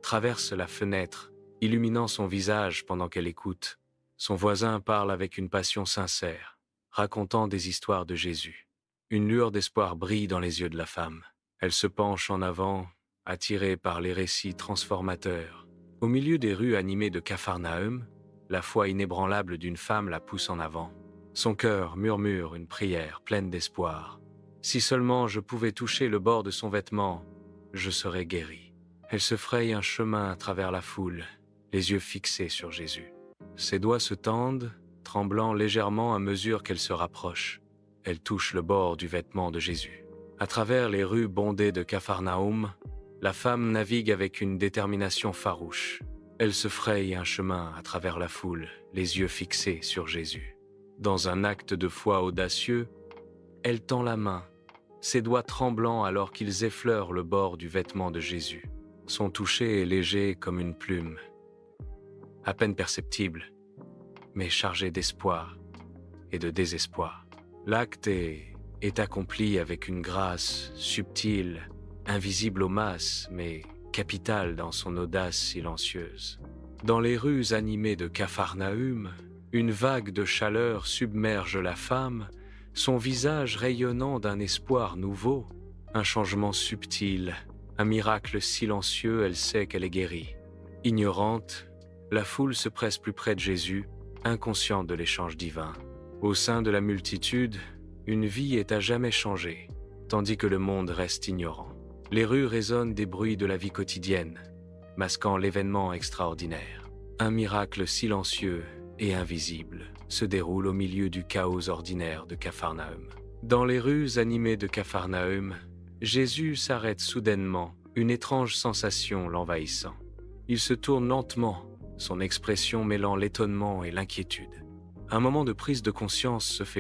traverse la fenêtre, illuminant son visage pendant qu'elle écoute. Son voisin parle avec une passion sincère, racontant des histoires de Jésus. Une lueur d'espoir brille dans les yeux de la femme. Elle se penche en avant, attirée par les récits transformateurs. Au milieu des rues animées de Capharnaüm, la foi inébranlable d'une femme la pousse en avant. Son cœur murmure une prière pleine d'espoir. Si seulement je pouvais toucher le bord de son vêtement, je serais guérie. Elle se fraye un chemin à travers la foule, les yeux fixés sur Jésus. Ses doigts se tendent, tremblant légèrement à mesure qu'elle se rapproche. Elle touche le bord du vêtement de Jésus. À travers les rues bondées de Capharnaüm, la femme navigue avec une détermination farouche. Elle se fraye un chemin à travers la foule, les yeux fixés sur Jésus. Dans un acte de foi audacieux, elle tend la main, ses doigts tremblants alors qu'ils effleurent le bord du vêtement de Jésus. Son toucher est léger comme une plume, à peine perceptible, mais chargé d'espoir et de désespoir. L'acte est accompli avec une grâce subtile, invisible aux masses, mais capitale dans son audace silencieuse. Dans les rues animées de Capharnaüm, une vague de chaleur submerge la femme, son visage rayonnant d'un espoir nouveau, un changement subtil, un miracle silencieux, elle sait qu'elle est guérie. Ignorante, la foule se presse plus près de Jésus, inconsciente de l'échange divin. Au sein de la multitude, une vie est à jamais changée, tandis que le monde reste ignorant. Les rues résonnent des bruits de la vie quotidienne, masquant l'événement extraordinaire. Un miracle silencieux et invisible se déroule au milieu du chaos ordinaire de Capharnaüm. Dans les rues animées de Capharnaüm, Jésus s'arrête soudainement, une étrange sensation l'envahissant. Il se tourne lentement, son expression mêlant l'étonnement et l'inquiétude. Un moment de prise de conscience se fait